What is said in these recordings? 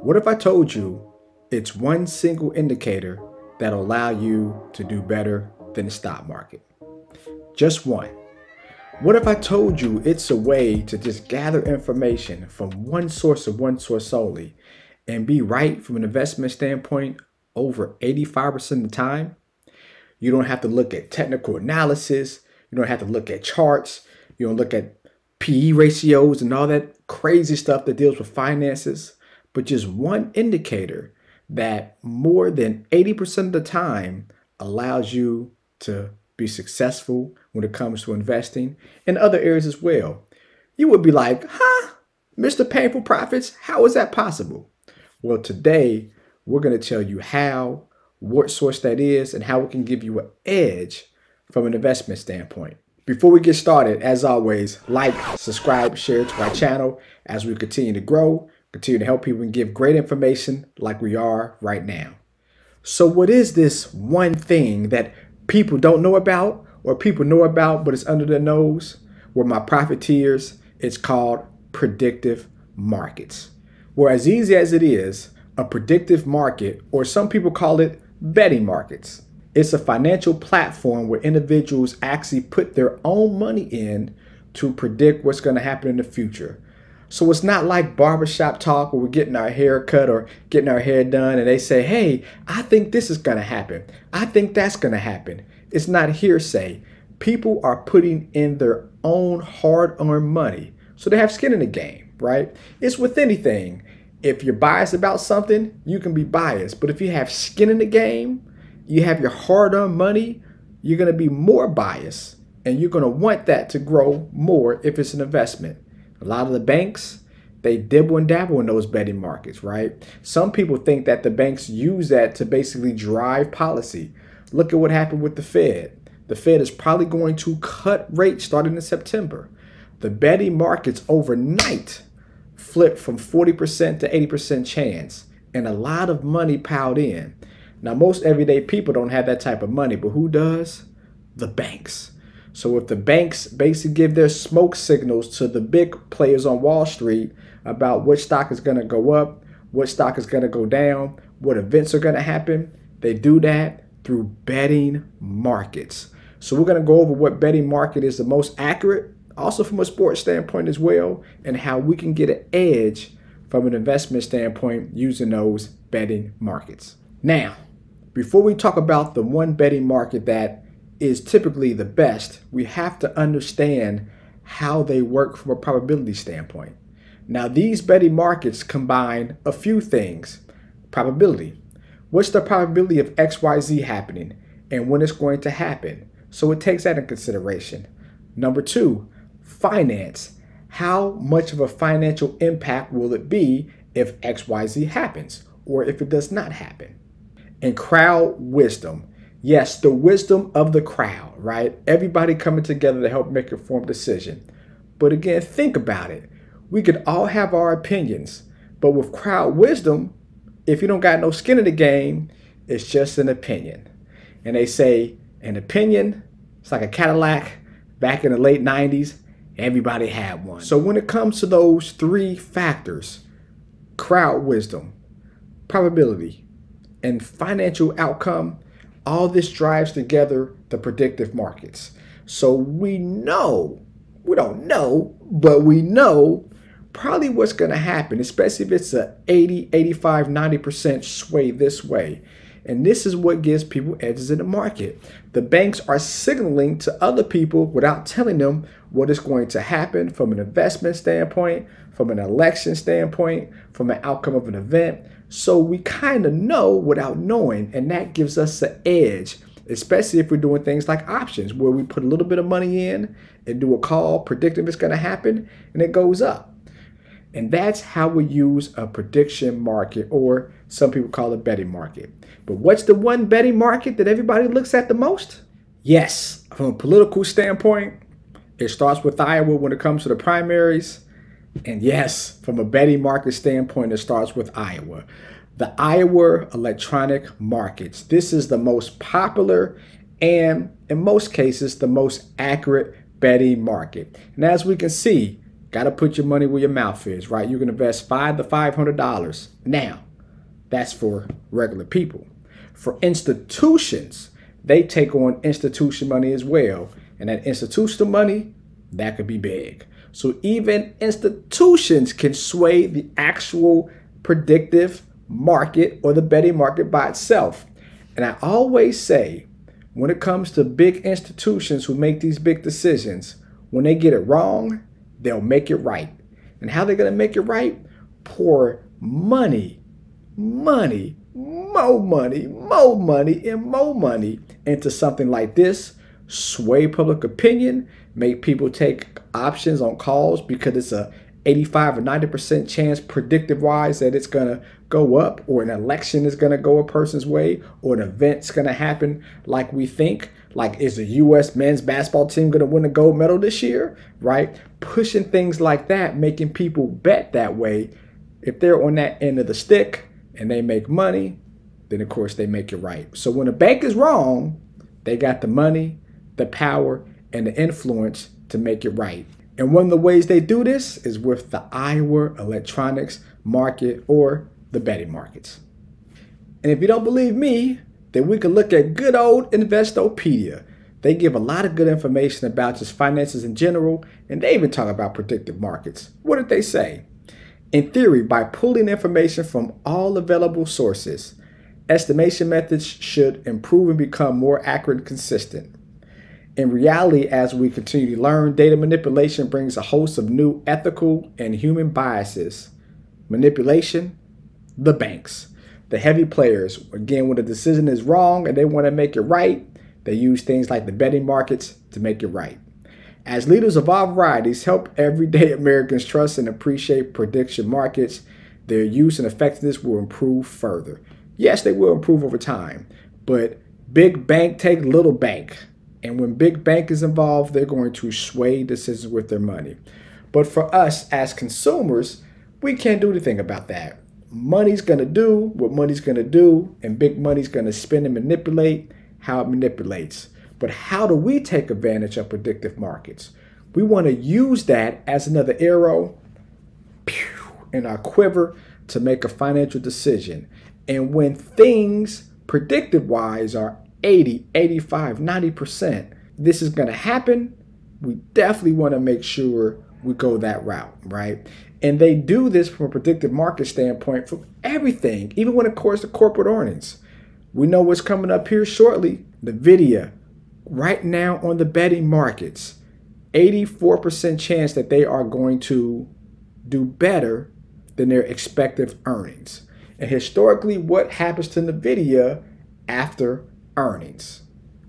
What if I told you it's one single indicator that'll allow you to do better than the stock market? Just one. What if I told you it's a way to just gather information from one source only and be right from an investment standpoint over 85% of the time? You don't have to look at technical analysis. You don't have to look at charts. You don't look at PE ratios and all that crazy stuff that deals with finances, but just one indicator that more than 80% of the time allows you to be successful when it comes to investing in other areas as well. You would be like, Mr. Painful Profits, how is that possible? Well, today we're going to tell you how, what source that is, and how it can give you an edge from an investment standpoint. Before we get started, as always, like, subscribe, share to our channel as we continue to grow, continue to help people and give great information like we are right now. So what is this one thing that people don't know about or people know about but it's under their nose? Well, my profiteers, it's called predictive markets. Well, as easy as it is, a predictive market, or some people call it betting markets. It's a financial platform where individuals actually put their own money in to predict what's going to happen in the future. So it's not like barbershop talk where we're getting our hair cut or getting our hair done and they say, hey, I think this is going to happen. I think that's going to happen. It's not hearsay. People are putting in their own hard-earned money. So they have skin in the game, right? It's with anything. If you're biased about something, you can be biased. But if you have skin in the game, you have your hard-earned money, you're going to be more biased. And you're going to want that to grow more if it's an investment. A lot of the banks, they dibble and dabble in those betting markets, right? Some people think that the banks use that to basically drive policy. Look at what happened with the Fed. The Fed is probably going to cut rates starting in September. The betting markets overnight flipped from 40% to 80% chance, and a lot of money piled in. Now, most everyday people don't have that type of money, but who does? The banks. So if the banks basically give their smoke signals to the big players on Wall Street about which stock is going to go up, what stock is going to go down, what events are going to happen, they do that through betting markets. So we're going to go over what betting market is the most accurate, also from a sports standpoint as well, and how we can get an edge from an investment standpoint using those betting markets. Now, before we talk about the one betting market that is typically the best, we have to understand how they work from a probability standpoint. Now, these betting markets combine a few things. Probability. What's the probability of XYZ happening and when it's going to happen? So it takes that in consideration. Number two, finance. How much of a financial impact will it be if XYZ happens or if it does not happen? And crowd wisdom. Yes, the wisdom of the crowd, right? Everybody coming together to help make an informed decision. But again, think about it. We could all have our opinions, but with crowd wisdom, if you don't got no skin in the game, it's just an opinion. And they say an opinion, it's like a Cadillac. Back in the late 90s, everybody had one. So when it comes to those three factors, crowd wisdom, probability, and financial outcome, all this drives together the predictive markets. So we know, we don't know, but we know probably what's going to happen, especially if it's a 80, 85, 90% sway this way. And this is what gives people edges in the market. The banks are signaling to other people without telling them what is going to happen from an investment standpoint, from an election standpoint, from an outcome of an event. So we kind of know without knowing, and that gives us an edge, especially if we're doing things like options, where we put a little bit of money in and do a call, predicting it's going to happen, and it goes up. And that's how we use a prediction market, or some people call it betting market. But what's the one betting market that everybody looks at the most? Yes, from a political standpoint, it starts with Iowa when it comes to the primaries. And yes, from a betting market standpoint, it starts with Iowa. The Iowa electronic markets. This is the most popular and, in most cases, the most accurate betting market. And as we can see, Got to put your money where your mouth is, right? You can invest $5 to $500. Now, that's for regular people. For institutions, they take on institution money as well. And that institutional money, that could be big. So even institutions can sway the actual predictive market or the betting market by itself. And I always say, when it comes to big institutions who make these big decisions, when they get it wrong, they'll make it right. And how they're going to make it right? Pour money, more money, and more money into something like this, sway public opinion, make people take options on calls because it's a 85 or 90% chance predictive wise that it's going to go up, or an election is going to go a person's way, or an event's going to happen like we think. Like, is the U.S. men's basketball team going to win a gold medal this year, right? Pushing things like that, making people bet that way. If they're on that end of the stick and they make money, then of course they make it right. So when a bank is wrong, they got the money, the power, and the influence to make it right. And one of the ways they do this is with the Iowa electronics market or the betting markets. And if you don't believe me, then we can look at good old Investopedia. They give a lot of good information about just finances in general, and they even talk about predictive markets. What did they say? In theory, by pulling information from all available sources, estimation methods should improve and become more accurate and consistent. In reality, as we continue to learn, data manipulation brings a host of new ethical and human biases. Manipulation, the banks, the heavy players. Again, when a decision is wrong and they want to make it right, they use things like the betting markets to make it right. As leaders of all varieties help everyday Americans trust and appreciate prediction markets, their use and effectiveness will improve further. Yes, they will improve over time, but big bank take little bank. And when big bank is involved, they're going to sway decisions with their money. But for us as consumers, we can't do anything about that. Money's going to do what money's going to do, and big money's going to spend and manipulate how it manipulates. But how do we take advantage of predictive markets? We want to use that as another arrow in our quiver to make a financial decision. And when things predictive-wise are 80, 85, 90%, this is going to happen, we definitely want to make sure we go that route, right? And they do this from a predictive market standpoint from everything, even when it comes to corporate earnings. We know what's coming up here shortly, NVIDIA. Right now on the betting markets, 84% chance that they are going to do better than their expected earnings. And historically, what happens to NVIDIA after earnings?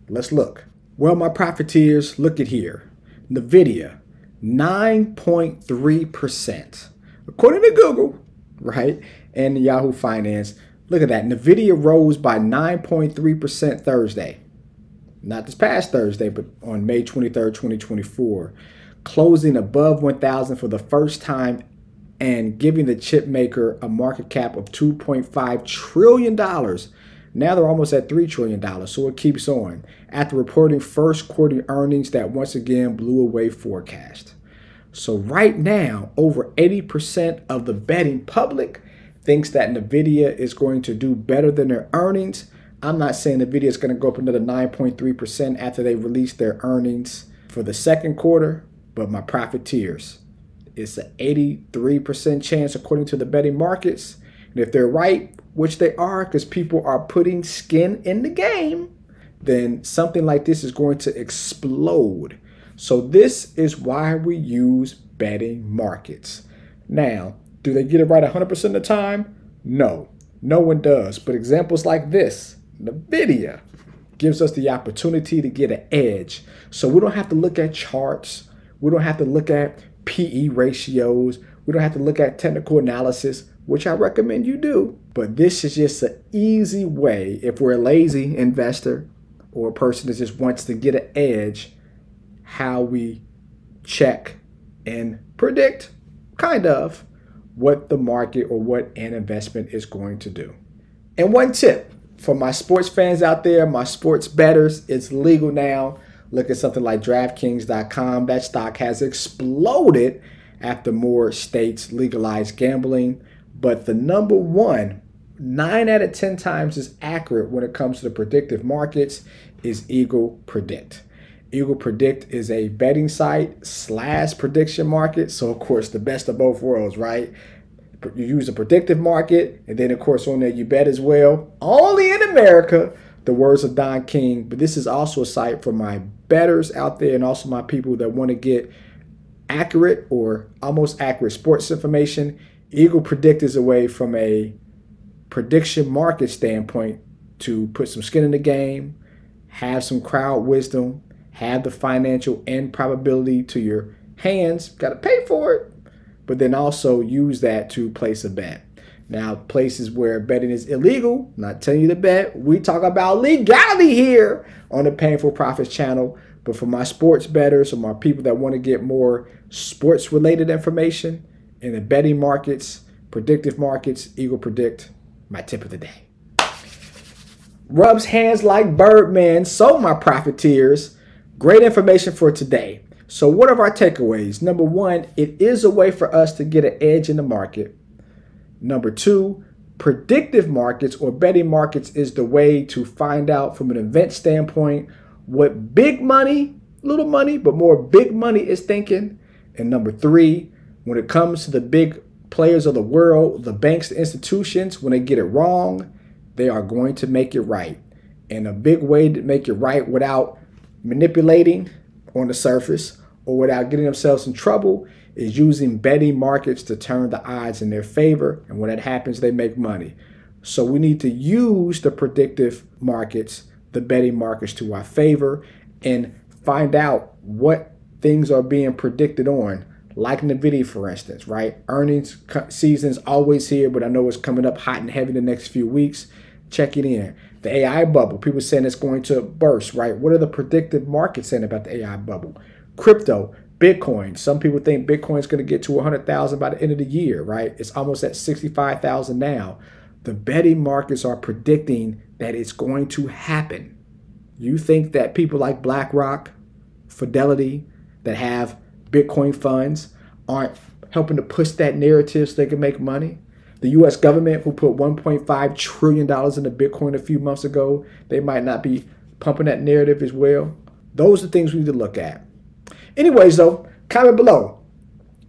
Let's look. Well, my profiteers, look at here. NVIDIA, 9.3%. According to Google, right? And Yahoo Finance, look at that. NVIDIA rose by 9.3% Thursday. Not this past Thursday, but on May 23rd, 2024. Closing above 1,000 for the first time and giving the chip maker a market cap of $2.5 trillion. Now they're almost at $3 trillion, so it keeps on. After reporting first quarter earnings that once again blew away forecast. So right now, over 80% of the betting public thinks that NVIDIA is going to do better than their earnings. I'm not saying NVIDIA is going to go up another 9.3% after they release their earnings for the second quarter, but my profiteers, it's an 83% chance according to the betting markets. And if they're right, which they are because people are putting skin in the game, then something like this is going to explode. So this is why we use betting markets. Now, do they get it right 100% of the time? No, no one does. But examples like this, NVIDIA, gives us the opportunity to get an edge. So we don't have to look at charts. We don't have to look at PE ratios. We don't have to look at technical analysis, which I recommend you do. But this is just an easy way, if we're a lazy investor or a person that just wants to get an edge, how we check and predict, kind of, what the market or what an investment is going to do. And one tip for my sports fans out there, my sports bettors, it's legal now. Look at something like DraftKings.com. That stock has exploded after more states legalize gambling. But the number one, 9 out of 10 times is accurate when it comes to the predictive markets, is Eagle Predict. Eagle Predict is a betting site / prediction market. So of course, the best of both worlds, right? You use a predictive market, and then of course on there you bet as well. Only in America, the words of Don King. But this is also a site for my bettors out there and also my people that want to get accurate or almost accurate sports information. Eagle Predict is a way from a prediction market standpoint to put some skin in the game, have some crowd wisdom, have the financial and probability to your hands. Got to pay for it, but then also use that to place a bet. Now, places where betting is illegal, not telling you to bet. We talk about legality here on the Painful Profits channel. But for my sports bettors or my people that want to get more sports related information in the betting markets, predictive markets, Eagle Predict, my tip of the day. Rubs hands like Birdman, so my profiteers. Great information for today. So what are our takeaways? Number one, it is a way for us to get an edge in the market. Number two, predictive markets or betting markets is the way to find out from an event standpoint what big money, little money, but more big money is thinking. And number three, when it comes to the big players of the world, the banks, the institutions, when they get it wrong, they are going to make it right. And a big way to make it right without manipulating on the surface or without getting themselves in trouble is using betting markets to turn the odds in their favor. And when that happens, they make money. So we need to use the predictive markets, the betting markets to our favor, and find out what things are being predicted on, like Nvidia, for instance, right? Earnings season's always here, but I know it's coming up hot and heavy the next few weeks. Check it in. The AI bubble, people saying it's going to burst, right? What are the predictive markets saying about the AI bubble? Crypto, Bitcoin. Some people think Bitcoin is going to get to 100,000 by the end of the year, right? It's almost at 65,000 now. The betting markets are predicting that it's going to happen. You think that people like BlackRock, Fidelity, that have Bitcoin funds aren't helping to push that narrative so they can make money? The U.S. government, who put $1.5 trillion into Bitcoin a few months ago, they might not be pumping that narrative as well. Those are things we need to look at. Anyways, though, comment below.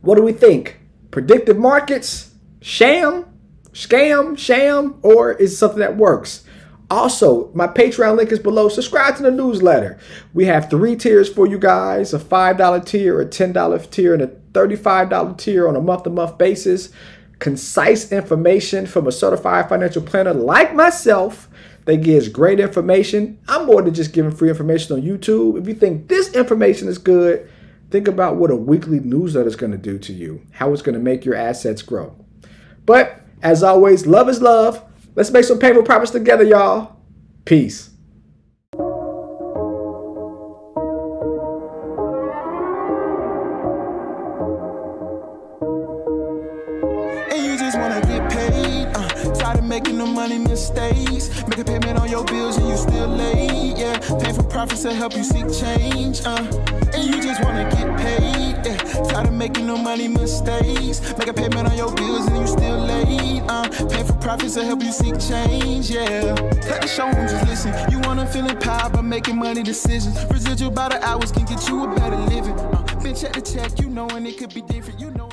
What do we think? Predictive markets, sham, scam, sham, or is it something that works? Also, my Patreon link is below. Subscribe to the newsletter. We have 3 tiers for you guys, a $5 tier, a $10 tier, and a $35 tier on a month-to-month basis. Concise information from a certified financial planner like myself that gives great information. I'm more than just giving free information on YouTube. If you think this information is good, think about what a weekly newsletter is going to do to you, how it's going to make your assets grow. But as always, love is love. Let's make some painful profits together, y'all. Peace. Tired of making no money mistakes. Make a payment on your bills and you still late. Yeah, painful profits to help you seek change. And you just wanna get paid. Yeah, tired of making no money mistakes. Make a payment on your bills and you still late. Painful profits to help you seek change. Yeah, cut the show and just listen. You wanna feel empowered by making money decisions. Residual by the hours can get you a better living. Bitch at the check, you know, and it could be different. You know.